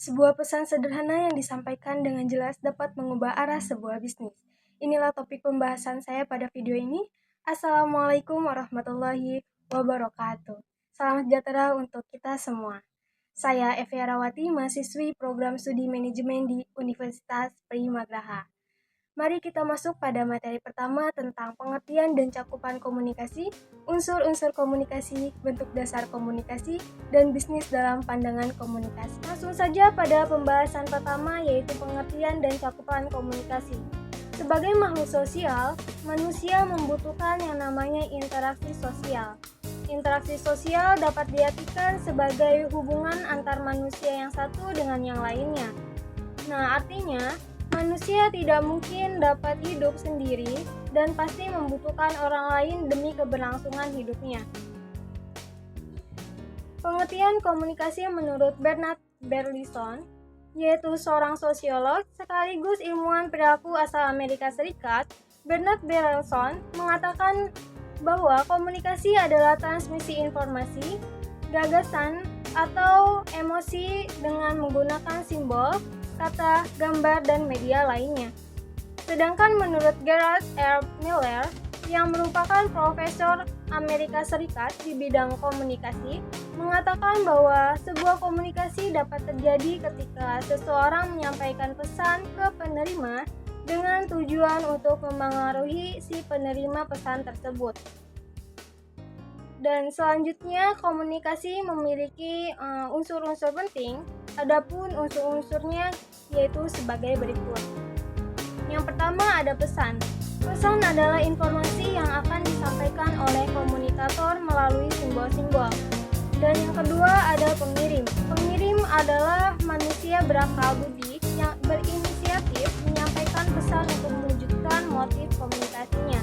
Sebuah pesan sederhana yang disampaikan dengan jelas dapat mengubah arah sebuah bisnis. Inilah topik pembahasan saya pada video ini. Assalamualaikum warahmatullahi wabarakatuh. Salam sejahtera untuk kita semua. Saya Evi Arawati, mahasiswi program studi manajemen di Universitas Primagraha. Mari kita masuk pada materi pertama tentang pengertian dan cakupan komunikasi, unsur-unsur komunikasi, bentuk dasar komunikasi, dan bisnis dalam pandangan komunikasi. Langsung saja pada pembahasan pertama yaitu pengertian dan cakupan komunikasi. Sebagai makhluk sosial, manusia membutuhkan yang namanya interaksi sosial. Interaksi sosial dapat diartikan sebagai hubungan antar manusia yang satu dengan yang lainnya. Nah, artinya manusia tidak mungkin dapat hidup sendiri dan pasti membutuhkan orang lain demi keberlangsungan hidupnya. Pengertian komunikasi menurut Bernard Berlison, yaitu seorang sosiolog sekaligus ilmuwan perilaku asal Amerika Serikat, Bernard Berlison mengatakan bahwa komunikasi adalah transmisi informasi, gagasan, atau emosi dengan menggunakan simbol, kata, gambar, dan media lainnya. Sedangkan menurut Gerald R. Miller, yang merupakan profesor Amerika Serikat di bidang komunikasi, mengatakan bahwa sebuah komunikasi dapat terjadi ketika seseorang menyampaikan pesan ke penerima dengan tujuan untuk mempengaruhi si penerima pesan tersebut. Dan selanjutnya, komunikasi memiliki unsur-unsur penting. Adapun unsur-unsurnya yaitu sebagai berikut. Yang pertama ada pesan. Pesan adalah informasi yang akan disampaikan oleh komunikator melalui simbol-simbol. Dan yang kedua ada pengirim. Pengirim adalah manusia berakal budi yang berinisiatif menyampaikan pesan untuk mewujudkan motif komunikasinya.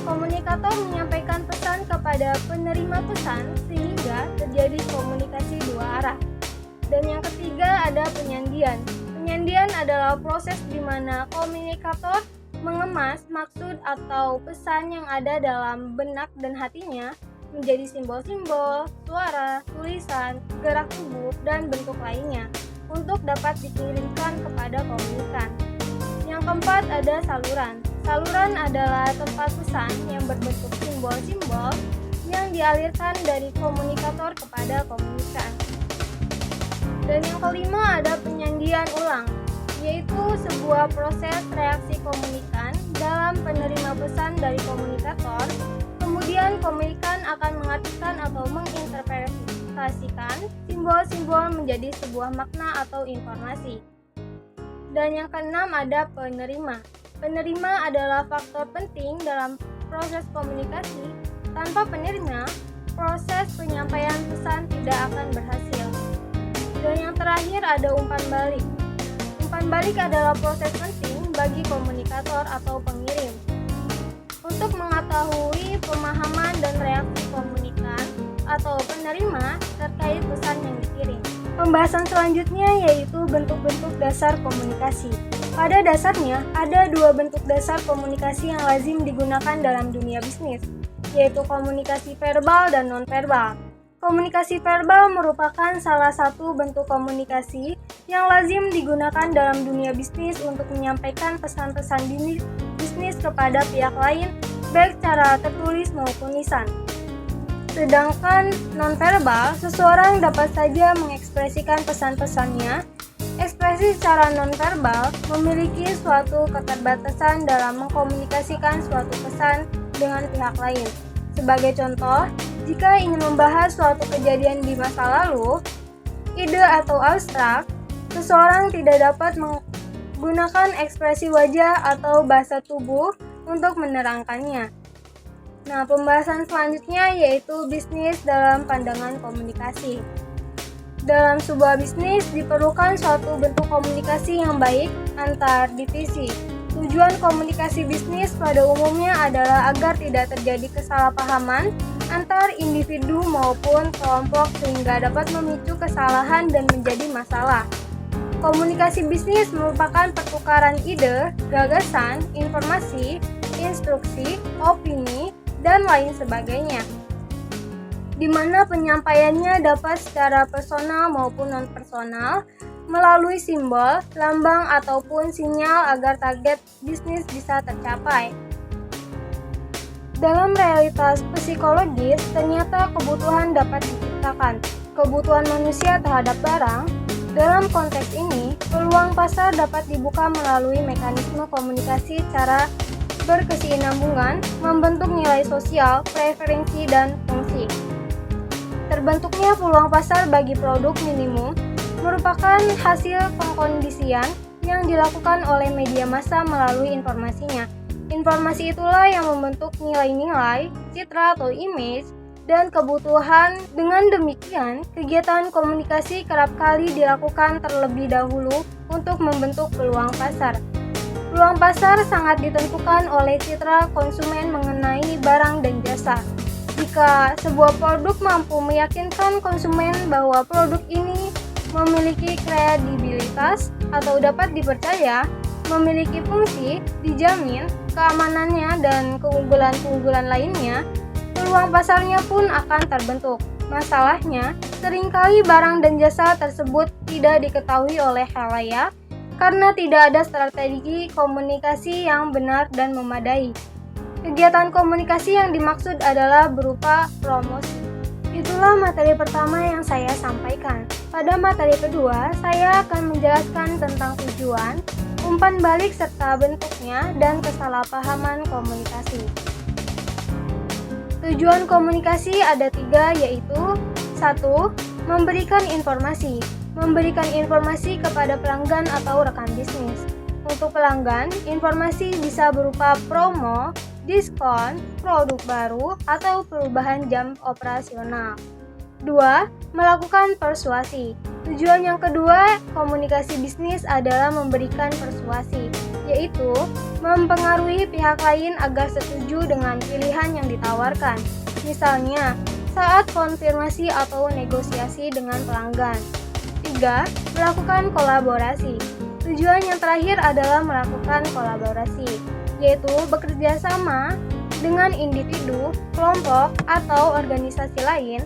Komunikator menyampaikan pesan kepada penerima pesan sehingga terjadi komunikasi dua arah. Dan yang ketiga ada penyandian. Penyandian adalah proses di mana komunikator mengemas maksud atau pesan yang ada dalam benak dan hatinya menjadi simbol-simbol, suara, tulisan, gerak tubuh, dan bentuk lainnya untuk dapat dikirimkan kepada komunikan. Yang keempat ada saluran. Saluran adalah tempat pesan yang berbentuk simbol-simbol yang dialirkan dari komunikator kepada komunikan. Dan yang kelima ada penyandian ulang, yaitu sebuah proses reaksi komunikan dalam penerima pesan dari komunikator. Kemudian komunikan akan mengartikan atau menginterpretasikan simbol-simbol menjadi sebuah makna atau informasi. Dan yang keenam ada penerima. Penerima adalah faktor penting dalam proses komunikasi. Tanpa penerima, proses penyampaian pesan tidak akan berhasil. Dan yang terakhir ada umpan balik. Umpan balik adalah proses penting bagi komunikator atau pengirim untuk mengetahui pemahaman dan reaksi komunikan atau penerima terkait pesan yang dikirim. Pembahasan selanjutnya yaitu bentuk-bentuk dasar komunikasi. Pada dasarnya, ada dua bentuk dasar komunikasi yang lazim digunakan dalam dunia bisnis, yaitu komunikasi verbal dan non-verbal. Komunikasi verbal merupakan salah satu bentuk komunikasi yang lazim digunakan dalam dunia bisnis untuk menyampaikan pesan-pesan bisnis kepada pihak lain, baik secara tertulis maupun lisan. Sedangkan non-verbal, seseorang dapat saja mengekspresikan pesan-pesannya. Ekspresi secara non-verbal memiliki suatu keterbatasan dalam mengkomunikasikan suatu pesan dengan pihak lain. Sebagai contoh, jika ingin membahas suatu kejadian di masa lalu, ide atau abstrak, seseorang tidak dapat menggunakan ekspresi wajah atau bahasa tubuh untuk menerangkannya. Nah, pembahasan selanjutnya yaitu bisnis dalam pandangan komunikasi. Dalam sebuah bisnis diperlukan suatu bentuk komunikasi yang baik antar divisi. Tujuan komunikasi bisnis pada umumnya adalah agar tidak terjadi kesalahpahaman antar individu maupun kelompok sehingga dapat memicu kesalahan dan menjadi masalah. Komunikasi bisnis merupakan pertukaran ide, gagasan, informasi, instruksi, opini, dan lain sebagainya, di mana penyampaiannya dapat secara personal maupun non-personal melalui simbol, lambang, ataupun sinyal agar target bisnis bisa tercapai. Dalam realitas psikologis, ternyata kebutuhan dapat diciptakan. Kebutuhan manusia terhadap barang. Dalam konteks ini, peluang pasar dapat dibuka melalui mekanisme komunikasi cara berkesinambungan, membentuk nilai sosial, preferensi, dan fungsi. Terbentuknya peluang pasar bagi produk minimum merupakan hasil pengkondisian yang dilakukan oleh media massa melalui informasinya. Informasi itulah yang membentuk nilai-nilai, citra atau image, dan kebutuhan. Dengan demikian, kegiatan komunikasi kerap kali dilakukan terlebih dahulu untuk membentuk peluang pasar. Peluang pasar sangat ditentukan oleh citra konsumen mengenai barang dan jasa. Jika sebuah produk mampu meyakinkan konsumen bahwa produk ini memiliki kredibilitas atau dapat dipercaya, memiliki fungsi, dijamin, keamanannya, dan keunggulan-keunggulan lainnya, peluang pasarnya pun akan terbentuk. Masalahnya, seringkali barang dan jasa tersebut tidak diketahui oleh khalayak karena tidak ada strategi komunikasi yang benar dan memadai. Kegiatan komunikasi yang dimaksud adalah berupa promosi. Itulah materi pertama yang saya sampaikan. Pada materi kedua, saya akan menjelaskan tentang tujuan, umpan balik serta bentuknya, dan kesalahpahaman komunikasi. Tujuan komunikasi ada 3, yaitu 1. Memberikan informasi. Memberikan informasi kepada pelanggan atau rekan bisnis. Untuk pelanggan, informasi bisa berupa promo, diskon, produk baru, atau perubahan jam operasional. 2. Melakukan persuasi. Tujuan yang kedua komunikasi bisnis adalah memberikan persuasi, yaitu mempengaruhi pihak lain agar setuju dengan pilihan yang ditawarkan. Misalnya, saat konfirmasi atau negosiasi dengan pelanggan. 3. Melakukan kolaborasi. Tujuan yang terakhir adalah melakukan kolaborasi, yaitu bekerja sama dengan individu, kelompok, atau organisasi lain,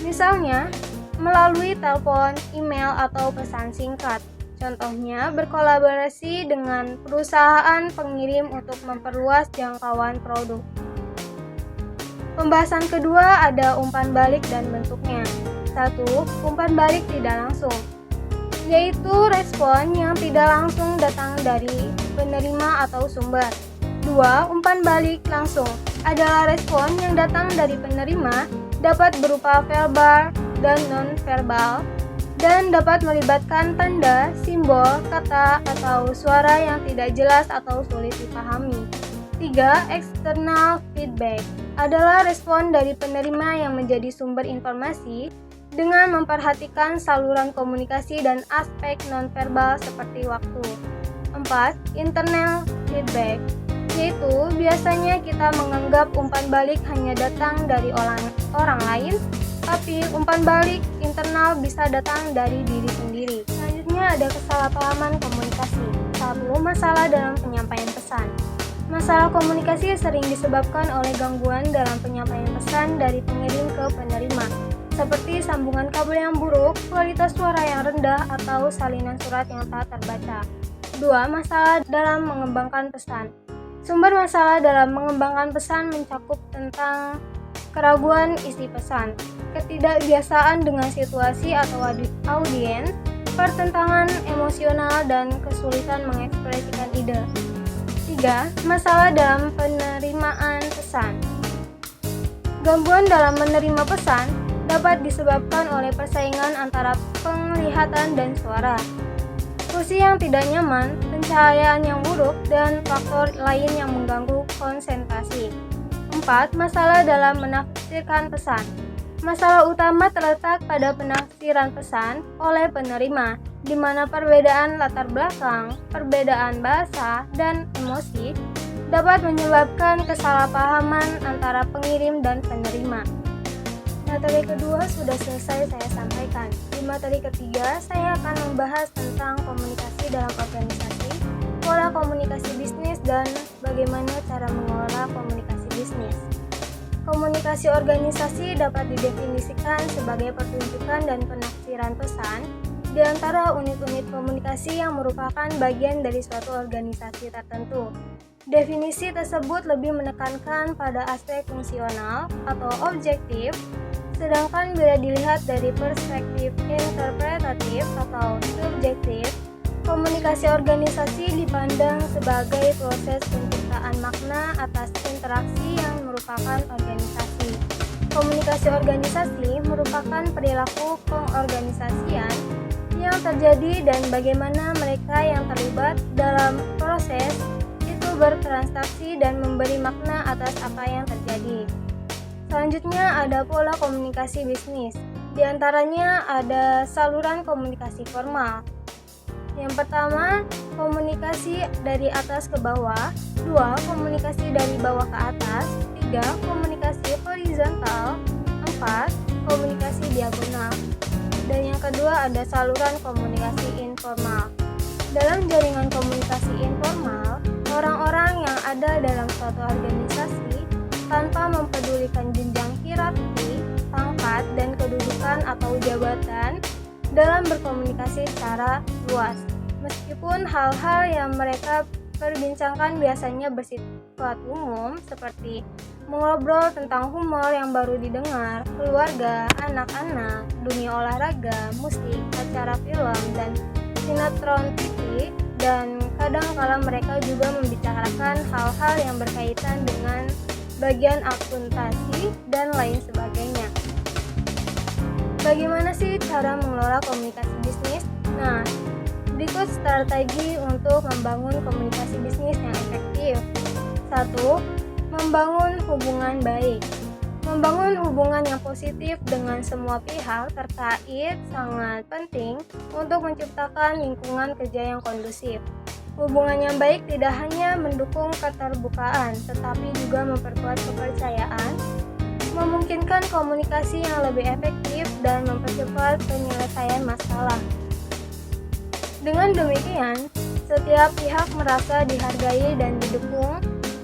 misalnya melalui telepon, email, atau pesan singkat. Contohnya, berkolaborasi dengan perusahaan pengirim untuk memperluas jangkauan produk. Pembahasan kedua ada umpan balik dan bentuknya. 1. Umpan balik tidak langsung, yaitu respon yang tidak langsung datang dari penerima atau sumber. 2. Umpan balik langsung adalah respon yang datang dari penerima, dapat berupa verbal dan non-verbal, dan dapat melibatkan tanda, simbol, kata, atau suara yang tidak jelas atau sulit dipahami. 3. External feedback adalah respon dari penerima yang menjadi sumber informasi dengan memperhatikan saluran komunikasi dan aspek nonverbal seperti waktu. 4. Internal feedback, yaitu biasanya kita menganggap umpan balik hanya datang dari orang lain, tapi umpan balik internal bisa datang dari diri sendiri. Selanjutnya ada kesalahpahaman komunikasi. 1. Masalah dalam penyampaian pesan. Masalah komunikasi sering disebabkan oleh gangguan dalam penyampaian pesan dari pengirim ke penerima, seperti sambungan kabel yang buruk, kualitas suara yang rendah, atau salinan surat yang tak terbaca. 2. Masalah dalam mengembangkan pesan. Sumber masalah dalam mengembangkan pesan mencakup tentang keraguan isi pesan, ketidakbiasaan dengan situasi atau audiens, pertentangan emosional, dan kesulitan mengekspresikan ide. 3. Masalah dalam penerimaan pesan. Gangguan dalam menerima pesan dapat disebabkan oleh persaingan antara penglihatan dan suara, kursi yang tidak nyaman, pencahayaan yang buruk, dan faktor lain yang mengganggu konsentrasi. 4. Masalah dalam menafsirkan pesan. Masalah utama terletak pada penafsiran pesan oleh penerima, di mana perbedaan latar belakang, perbedaan bahasa, dan emosi dapat menyebabkan kesalahpahaman antara pengirim dan penerima. Materi kedua sudah selesai saya sampaikan. Di materi ketiga, saya akan membahas tentang komunikasi dalam organisasi, pola komunikasi bisnis, dan bagaimana cara mengelola komunikasi bisnis. Komunikasi organisasi dapat didefinisikan sebagai pertunjukan dan penafsiran pesan di antara unit-unit komunikasi yang merupakan bagian dari suatu organisasi tertentu. Definisi tersebut lebih menekankan pada aspek fungsional atau objektif, sedangkan bila dilihat dari perspektif interpretatif atau subjektif, komunikasi organisasi dipandang sebagai proses penciptaan makna atas interaksi yang merupakan organisasi. Komunikasi organisasi merupakan perilaku pengorganisasian yang terjadi dan bagaimana mereka yang terlibat dalam proses itu bertransaksi dan memberi makna atas apa yang terjadi. Selanjutnya ada pola komunikasi bisnis. Di antaranya ada saluran komunikasi formal. Yang pertama, komunikasi dari atas ke bawah. 2. Komunikasi dari bawah ke atas. 3. Komunikasi horizontal. 4. Komunikasi diagonal. Dan yang kedua ada saluran komunikasi informal. Dalam jaringan komunikasi informal, orang-orang yang ada dalam suatu organisasi tanpa mempedulikan jenjang hierarki, pangkat, dan kedudukan atau jabatan dalam berkomunikasi secara luas. Meskipun hal-hal yang mereka perbincangkan biasanya bersifat umum seperti mengobrol tentang humor yang baru didengar, keluarga, anak-anak, dunia olahraga, musik, acara film, dan sinetron TV, dan kadang-kala mereka juga membicarakan hal-hal yang berkaitan dengan bagian akuntansi dan lain sebagainya. Bagaimana sih cara mengelola komunikasi bisnis? Nah, berikut strategi untuk membangun komunikasi bisnis yang efektif. 1. Membangun hubungan baik. Membangun hubungan yang positif dengan semua pihak terkait sangat penting untuk menciptakan lingkungan kerja yang kondusif. Hubungan yang baik tidak hanya mendukung keterbukaan, tetapi juga memperkuat kepercayaan, memungkinkan komunikasi yang lebih efektif, dan mempercepat penyelesaian masalah. Dengan demikian, setiap pihak merasa dihargai dan didukung,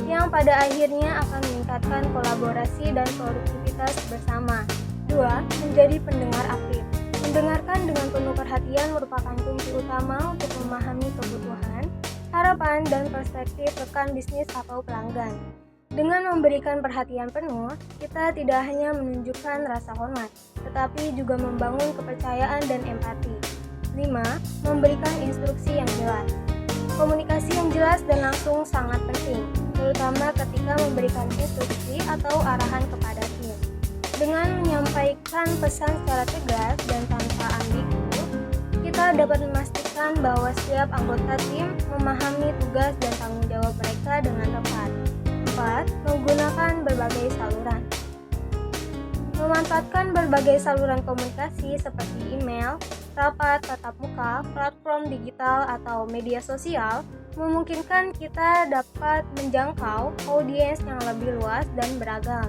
yang pada akhirnya akan meningkatkan kolaborasi dan produktivitas bersama. 2. Menjadi pendengar aktif. Mendengarkan dengan penuh perhatian merupakan kunci utama untuk memahami kebutuhan, harapan, dan perspektif rekan bisnis atau pelanggan. Dengan memberikan perhatian penuh, kita tidak hanya menunjukkan rasa hormat, tetapi juga membangun kepercayaan dan empati. 5. Memberikan instruksi yang jelas. Komunikasi yang jelas dan langsung sangat penting, terutama ketika memberikan instruksi atau arahan kepada tim. Dengan menyampaikan pesan secara tegas dan tanpa ambigu, kita dapat memastikan bahwa setiap anggota tim memahami tugas dan tanggung jawab mereka dengan tepat. 4. Menggunakan berbagai saluran. Memanfaatkan berbagai saluran komunikasi seperti email, rapat tatap muka, platform digital, atau media sosial memungkinkan kita dapat menjangkau audiens yang lebih luas dan beragam.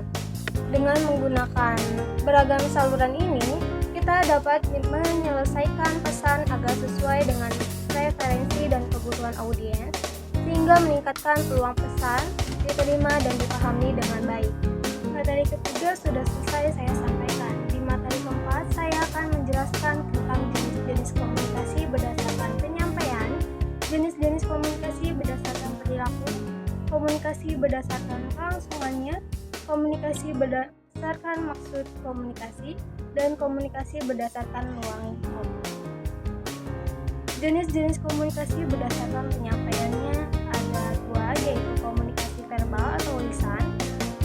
Dengan menggunakan beragam saluran ini, kita dapat menyelesaikan pesan agar sesuai dengan preferensi dan kebutuhan audiens, sehingga meningkatkan peluang pesan diterima dan dipahami dengan baik. Materi ketiga sudah selesai saya sampaikan. Di materi keempat, saya akan menjelaskan tentang jenis-jenis komunikasi berdasarkan penyampaian, jenis-jenis komunikasi berdasarkan perilaku, komunikasi berdasarkan kelangsungannya, komunikasi berdasarkan maksud komunikasi, dan komunikasi berdasarkan ruang lingkup. Jenis-jenis komunikasi berdasarkan penyampaiannya ada 2, yaitu komunikasi verbal atau lisan,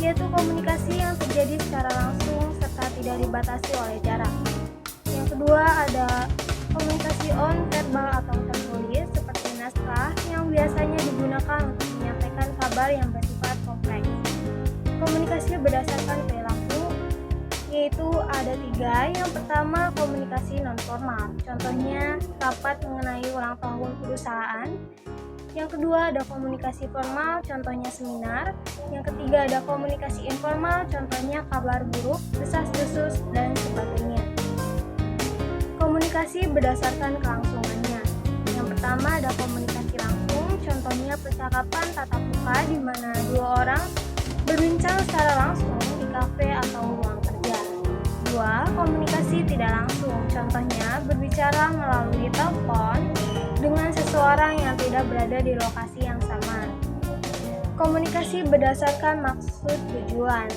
yaitu komunikasi yang terjadi secara langsung serta tidak dibatasi oleh jarak. Yang kedua ada komunikasi on-verbal atau tertulis seperti naskah yang biasanya digunakan untuk menyampaikan kabar yang bersifat kompleks. Komunikasi berdasarkan perilaku yaitu ada 3. Yang pertama komunikasi non-formal, contohnya rapat mengenai ulang tahun perusahaan. Yang kedua ada komunikasi formal, contohnya seminar. Yang ketiga ada komunikasi informal, contohnya kabar buruk, desas-desus, dan sebagainya. Komunikasi berdasarkan kelangsungannya. Yang pertama ada komunikasi langsung, contohnya percakapan tatap muka di mana 2 orang berbincang secara langsung di kafe atau ruang kerja. 2. Kedua, komunikasi tidak langsung. Contohnya, berbicara melalui telepon dengan seseorang yang tidak berada di lokasi yang sama. Komunikasi berdasarkan maksud tujuan.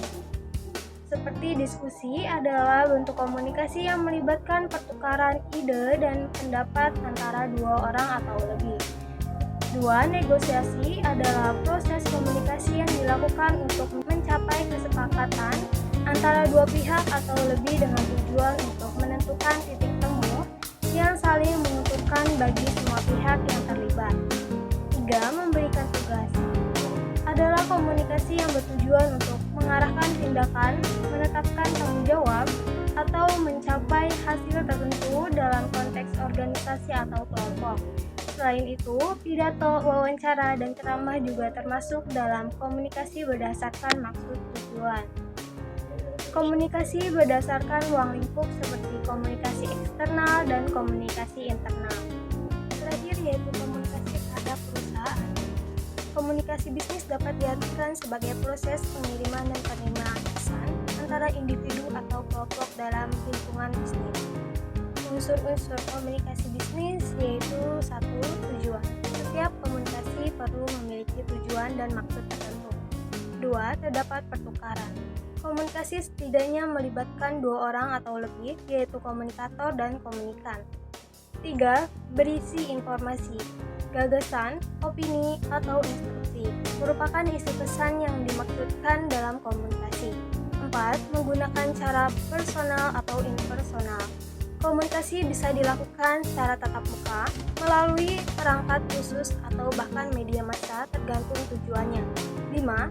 Seperti diskusi adalah bentuk komunikasi yang melibatkan pertukaran ide dan pendapat antara dua orang atau lebih. Dua, negosiasi adalah proses komunikasi yang dilakukan untuk mencapai kesepakatan antara dua pihak atau lebih dengan tujuan untuk menentukan titik temu yang saling menguntungkan bagi semua pihak yang terlibat. Tiga, memberikan tugas adalah komunikasi yang bertujuan untuk mengarahkan tindakan, menetapkan tanggung jawab, atau mencapai hasil tertentu dalam konteks organisasi atau kelompok. Selain itu, pidato, wawancara, dan ceramah juga termasuk dalam komunikasi berdasarkan maksud tujuan. Komunikasi berdasarkan ruang lingkup seperti komunikasi eksternal dan komunikasi internal. Terakhir yaitu komunikasi terhadap perusahaan. Komunikasi bisnis dapat diartikan sebagai proses pengiriman dan penerimaan pesan antara individu atau kelompok dalam lingkungan bisnis. Unsur-unsur komunikasi bisnis yaitu 1. Tujuan. Setiap komunikasi perlu memiliki tujuan dan maksud tertentu. 2. Terdapat pertukaran. Komunikasi setidaknya melibatkan dua orang atau lebih, yaitu komunikator dan komunikan. 3. Berisi informasi, gagasan, opini, atau instruksi, merupakan isi pesan yang dimaksudkan dalam komunikasi. 4. Menggunakan cara personal atau impersonal. Komunikasi bisa dilakukan secara tatap muka, melalui perangkat khusus, atau bahkan media massa tergantung tujuannya. 5.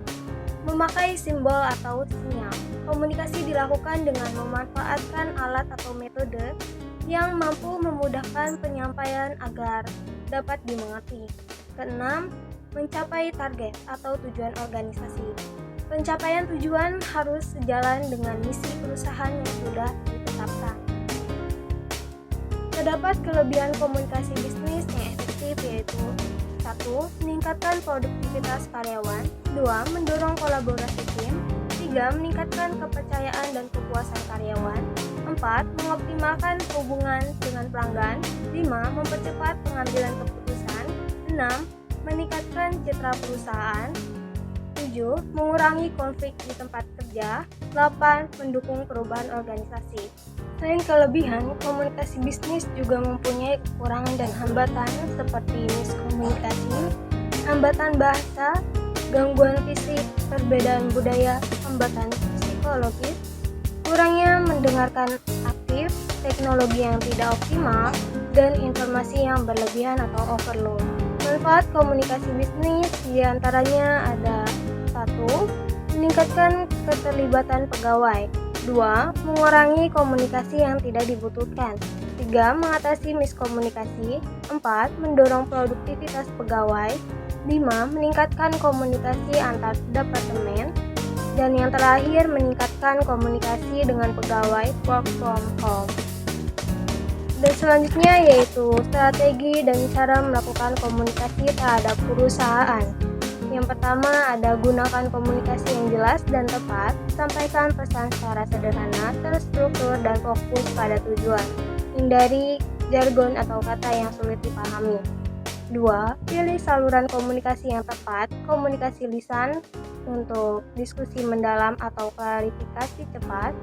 Memakai simbol atau sinyal. Komunikasi dilakukan dengan memanfaatkan alat atau metode yang mampu memudahkan penyampaian agar dapat dimengerti. Keenam, mencapai target atau tujuan organisasi. Pencapaian tujuan harus sejalan dengan misi perusahaan yang sudah ditetapkan. Terdapat kelebihan komunikasi bisnis yang efektif yaitu 1. Meningkatkan produktivitas karyawan. 2. Mendorong kolaborasi tim. 3. Meningkatkan kepercayaan dan kepuasan karyawan. 4. Mengoptimalkan hubungan dengan pelanggan. 5. Mempercepat pengambilan keputusan. 6. Meningkatkan citra perusahaan. 7. Mengurangi konflik di tempat kerja. 8. Mendukung perubahan organisasi. Selain kelebihan, komunikasi bisnis juga mempunyai kekurangan dan hambatan seperti miskomunikasi, hambatan bahasa, gangguan fisik, perbedaan budaya, hambatan psikologis, kurangnya mendengarkan aktif, teknologi yang tidak optimal, dan informasi yang berlebihan atau overload. Manfaat komunikasi bisnis diantaranya ada 1. Meningkatkan keterlibatan pegawai. 2. Mengurangi komunikasi yang tidak dibutuhkan. 3. Mengatasi miskomunikasi. 4. Mendorong produktivitas pegawai. 5. Meningkatkan komunikasi antar departemen. Dan yang terakhir, meningkatkan komunikasi dengan pegawai work from home. Dan selanjutnya yaitu strategi dan cara melakukan komunikasi terhadap perusahaan. Yang pertama ada gunakan komunikasi yang jelas dan tepat, sampaikan pesan secara sederhana, terstruktur dan fokus pada tujuan. Hindari jargon atau kata yang sulit dipahami. 2. Pilih saluran komunikasi yang tepat, komunikasi lisan untuk diskusi mendalam atau klarifikasi cepat,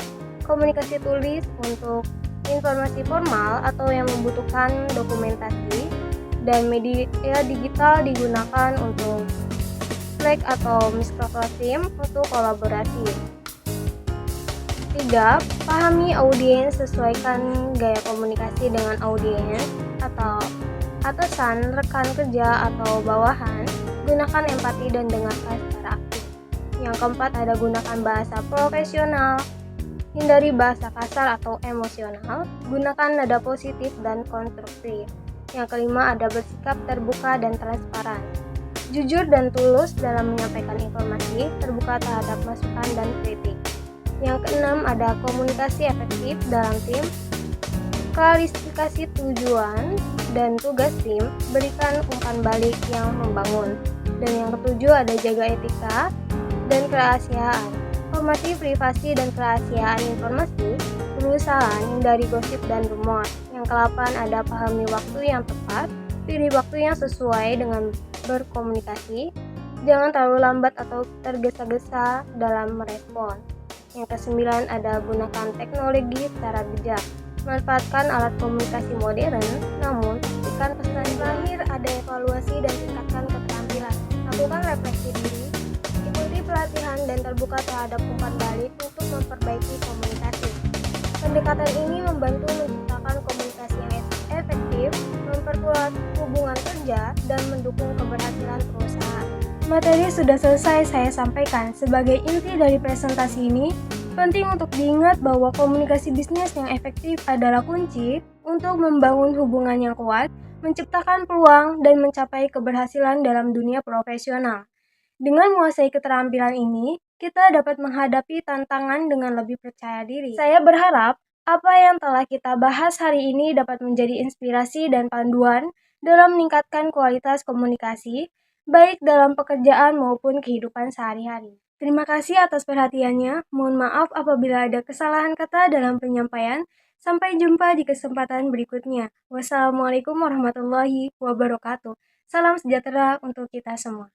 komunikasi tulis untuk informasi formal atau yang membutuhkan dokumentasi, dan media digital digunakan untuk Slack atau Microsoft untuk kolaborasi. 3. Pahami audiens, sesuaikan gaya komunikasi dengan audiens atau atasan, rekan kerja, atau bawahan. Gunakan empati dan dengarkan secara aktif. Yang keempat ada gunakan bahasa profesional. Hindari bahasa kasar atau emosional. Gunakan nada positif dan konstruktif. Yang kelima ada bersikap terbuka dan transparan. Jujur dan tulus dalam menyampaikan informasi, terbuka terhadap masukan dan kritik. Yang keenam ada komunikasi efektif dalam tim, klarifikasi tujuan dan tugas tim, berikan umpan balik yang membangun. Dan yang ketujuh ada jaga etika dan kerahasiaan. Hormati privasi dan kerahasiaan informasi, penyesalan, hindari gosip dan rumor. Yang ke-8 ada pahami waktu yang tepat, pilih waktu yang sesuai dengan berkomunikasi. Jangan terlalu lambat atau tergesa-gesa dalam merespon. Yang ke-9 ada gunakan teknologi secara bijak. Manfaatkan alat komunikasi modern, namun pastikan pesan. Terakhir ada evaluasi dan tingkatkan keterampilan. Lakukan refleksi diri, ikuti pelatihan dan terbuka terhadap umpan balik untuk memperbaiki komunikasi. Pendekatan ini membantu menciptakan komunikasi yang efektif, memperkuat hubungan kerja, dan mendukung keberhasilan perusahaan. Materi sudah selesai saya sampaikan. Sebagai inti dari presentasi ini, penting untuk diingat bahwa komunikasi bisnis yang efektif adalah kunci untuk membangun hubungan yang kuat, menciptakan peluang, dan mencapai keberhasilan dalam dunia profesional. Dengan menguasai keterampilan ini, kita dapat menghadapi tantangan dengan lebih percaya diri. Saya berharap apa yang telah kita bahas hari ini dapat menjadi inspirasi dan panduan dalam meningkatkan kualitas komunikasi, baik dalam pekerjaan maupun kehidupan sehari-hari. Terima kasih atas perhatiannya. Mohon maaf apabila ada kesalahan kata dalam penyampaian. Sampai jumpa di kesempatan berikutnya. Wassalamualaikum warahmatullahi wabarakatuh. Salam sejahtera untuk kita semua.